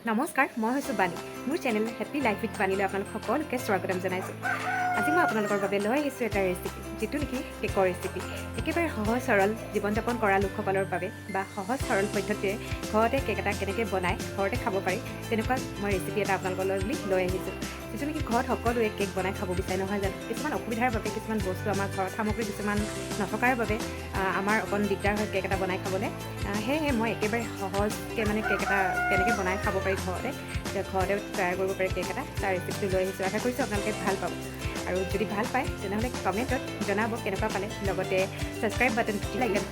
নমস্কাৰ, মই হৈছোঁ বাণী। মোৰ চেনেল হেপী লাইফ উইথ বাণীলৈ আপোনালোক সকলোকে স্বাগতম জনাইছোঁ। আজি মই আপোনালোকৰ বাবে লৈ আহিছোঁ এটা ৰেচিপি, যিটো নেকি কেকৰ ৰেচিপি। একেবাৰে সহজ সৰল জীৱন যাপন কৰা লোকসকলৰ বাবে বা সহজ সৰল পদ্ধতিৰে ঘৰতে কেক এটা কেনেকৈ বনাই ঘৰতে খাব পাৰি, তেনেকুৱা মই ৰেচিপি এটা আপোনালোকলৈ বুলি লৈ আহিছোঁ। যিটো নেকি ঘৰত সকলোৱে কেক বনাই খাব বিচাৰে, নহয় জানো? কিছুমান অসুবিধাৰ বাবে কিছুমান বস্তু আমাৰ ঘৰত সামগ্ৰী কিছুমান নথকাৰ বাবে আমাৰ অকণ দিগদাৰ হয় কেক এটা বনাই খাবলৈ। সেয়েহে মই একেবাৰে সহজকৈ কেক এটা কেনেকৈ বনাই খাব পাৰি ঘৰতে তৈয়াৰ কৰিব পাৰি কেক এটা, তাৰ ৰেচিপিটো লৈ আহিছোঁ। আশা কৰিছোঁ আপোনালোকে ভাল পাব, আৰু যদি ভাল পায় তেনেহ'লে কমেণ্টত জনাব কেনেকুৱা পালে। লগতে ছাবস্ক্ৰাইব বাটন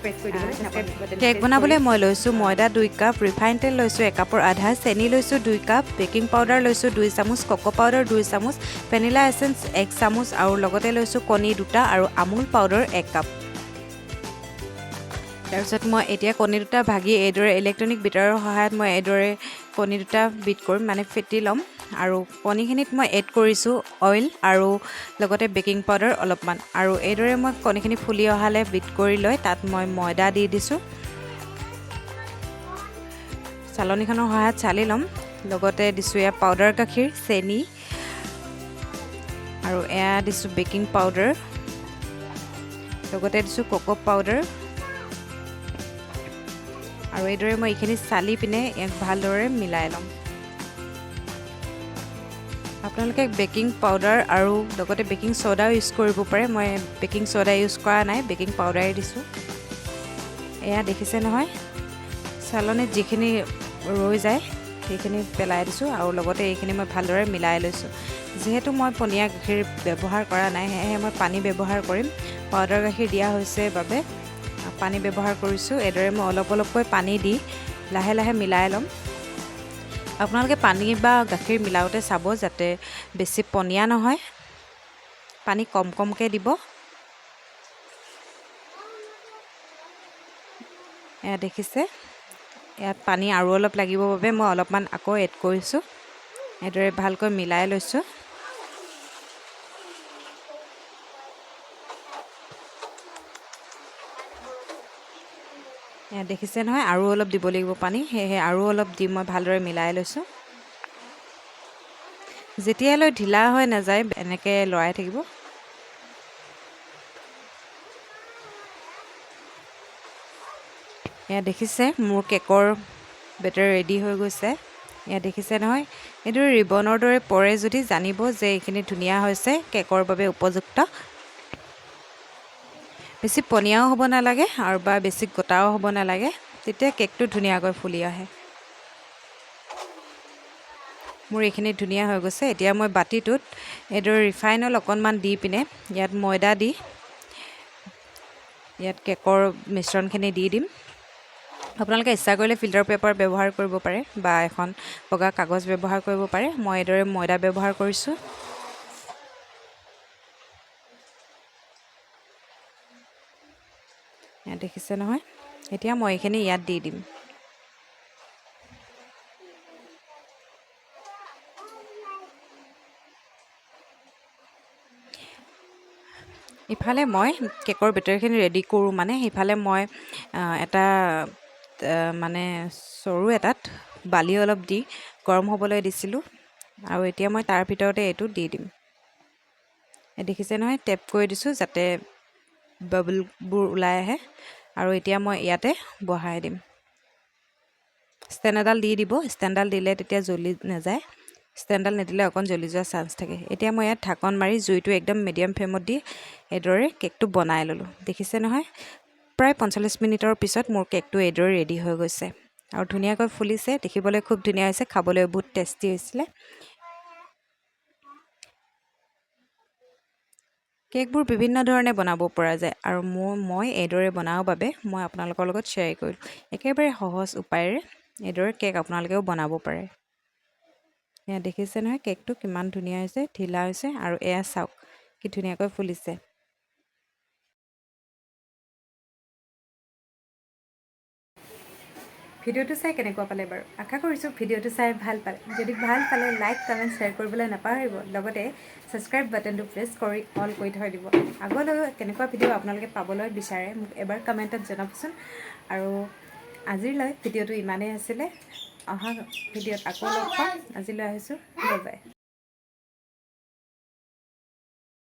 প্ৰেছ কৰি দিবলৈ নাপাহৰিব। কেক বনাবলৈ মই লৈছোঁ ময়দা 2 কাপ, ৰিফাইন তেল লৈছোঁ 1 কাপৰ আধা, চেনি লৈছোঁ 2 কাপ, বেকিং পাউডাৰ লৈছোঁ 2 চামুচ, কোকো পাউডাৰ 2 চামুচ, ভেনিলা এচেঞ্চ 1 চামুচ, আৰু লগতে লৈছোঁ কণী 2টা আৰু আমুল পাউডাৰ 1 কাপ। তাৰপিছত মই এতিয়া কণী 2টা ভাগি এইদৰে ইলেক্ট্ৰনিক বিটাৰৰ সহায়ত মই এইদৰে কণী 2টা বিট কৰিম, ফেটি ল'ম। আৰু কণীখিনিত মই এড কৰিছোঁ অইল আৰু লগতে বেকিং পাউডাৰ অলপমান, আৰু এইদৰে মই কণীখিনি ফুলি অহালৈ বিট কৰি লৈ তাত মই ময়দা দি দিছোঁ। চালনীখনৰ সহায়ত চালি ল'ম। লগতে দিছোঁ এয়া পাউডাৰ গাখীৰ, চেনি, আৰু এয়া দিছোঁ বেকিং পাউডাৰ, লগতে দিছোঁ কোকো পাউডাৰ, আৰু এইদৰে মই এইখিনি চালি পিনে ইয়াক ভালদৰে মিলাই ল'ম। আপোনালোকে বেকিং পাউডাৰ আৰু লগতে বেকিং ছ'ডাও ইউজ কৰিব পাৰে। মই বেকিং ছ'ডা ইউজ কৰা নাই, বেকিং পাউডাৰে দিছোঁ। এয়া দেখিছে নহয়, চালনীত যিখিনি ৰৈ যায় সেইখিনি পেলাই দিছোঁ, আৰু লগতে এইখিনি মই ভালদৰে মিলাই লৈছোঁ। যিহেতু মই পনীয়া গাখীৰ ব্যৱহাৰ কৰা নাই, সেয়েহে মই পানী ব্যৱহাৰ কৰিম। পাউডাৰ গাখীৰ দিয়া হৈছে বাবে পানী ব্যৱহাৰ কৰিছোঁ। এইদৰে মই অলপ অলপকৈ পানী দি লাহে লাহে মিলাই ল'ম। আপোনালোকে পানী বা গাখীৰ মিলাওঁতে চাব যাতে বেছি পনীয়া নহয়, পানী কম কমকৈ দিব। এয়া দেখিছে, ইয়াত পানী আৰু অলপ লাগিব বাবে মই অলপমান আকৌ এড কৰিছোঁ। এইদৰে ভালকৈ মিলাই লৈছোঁ। এয়া দেখিছে নহয়, আৰু অলপ দিব লাগিব পানী, সেয়েহে আৰু অলপ দি মই ভালদৰে মিলাই লৈছোঁ। যেতিয়ালৈ ঢিলা হৈ নাযায় এনেকৈ লৰাই থাকিব। এয়া দেখিছে মোৰ কেকৰ বেটাৰ ৰেডি হৈ গৈছে। এয়া দেখিছে নহয়, এইদৰে ৰিবনৰ দৰে পৰে যদি জানিব যে এইখিনি ধুনীয়া হৈছে, কেকৰ বাবে উপযুক্ত। বেছি পনীয়াও হ'ব নালাগে আৰু বা বেছি গোটাও হ'ব নালাগে, তেতিয়া কেকটো ধুনীয়াকৈ ফুলি আহে। মোৰ এইখিনি ধুনীয়া হৈ গৈছে। এতিয়া মই বাতিটোত এইদৰে ৰিফাইন অইল অকণমান দি পিনে ইয়াত ময়দা দি ইয়াত কেকৰ মিশ্ৰণখিনি দি দিম। আপোনালোকে ইচ্ছা কৰিলে ফিল্টাৰ পেপাৰ ব্যৱহাৰ কৰিব পাৰে বা এখন বগা কাগজ ব্যৱহাৰ কৰিব পাৰে। মই এইদৰে ময়দা ব্যৱহাৰ কৰিছোঁ। ইয়াত দেখিছে নহয়, এতিয়া মই এইখিনি ইয়াত দি দিম। ইফালে মই কেকৰ বেটাৰখিনি ৰেডি কৰোঁ, সিফালে মই এটা চৰু এটাত বালি অলপ দি গৰম হ'বলৈ দিছিলোঁ, আৰু এতিয়া মই তাৰ ভিতৰতে এইটো দি দিম। দেখিছে নহয়, টেপ কৰি দিছোঁ যাতে বাবলবোৰ ওলাই আহে, আৰু এতিয়া মই ইয়াতে বহাই দিম। ষ্টেণ্ড এডাল দি দিব, ষ্টেণ্ডডাল দিলে তেতিয়া জ্বলি নাযায়, ষ্টেণ্ডডাল নিদিলে অকণ জ্বলি যোৱাৰ চান্স থাকে। এতিয়া মই ইয়াত ঢাকন মাৰি জুইটো একদম মিডিয়াম ফ্লেমত দি এইদৰে কেকটো বনাই ল'লোঁ। দেখিছে নহয়, প্ৰায় 45 মিনিটৰ পিছত মোৰ কেকটো এইদৰে ৰেডি হৈ গৈছে, আৰু ধুনীয়াকৈ ফুলিছে, দেখিবলৈ খুব ধুনীয়া হৈছে, খাবলৈ বহুত টেষ্টি হৈছিলে। কেকবোৰ বিভিন্ন ধৰণে বনাব পৰা যায়, আৰু মই এইদৰে বনাওঁ বাবে মই আপোনালোকৰ লগত শ্বেয়াৰ কৰিলোঁ। একেবাৰে সহজ উপায়েৰে এইদৰে কেক আপোনালোকেও বনাব পাৰে। এয়া দেখিছে নহয়, কেকটো কিমান ধুনীয়া হৈছে, ঢিলা হৈছে, আৰু এয়া চাওক কি ধুনীয়াকৈ ফুলিছে। ভিডিঅ'টো চাই কেনেকুৱা পালে বাৰু? আশা কৰিছোঁ ভিডিঅ'টো চাই ভাল পালে। যদি ভাল পালে লাইক, কমেণ্ট, শ্বেয়াৰ কৰিবলৈ নাপাহৰিব। লগতে ছাবস্ক্ৰাইব বাটনটো প্ৰেছ কৰি অল কৰি থৈ দিব। আগলৈ কেনেকুৱা ভিডিঅ' আপোনালোকে পাবলৈ বিচাৰে মোক এবাৰ কমেণ্টত জনাবচোন। আৰু আজিলৈ ভিডিঅ'টো ইমানেই আছিলে। অহা ভিডিঅ'ত আকৌ লগ পাম। আজিলৈ আহিছোঁ, বাই বাই।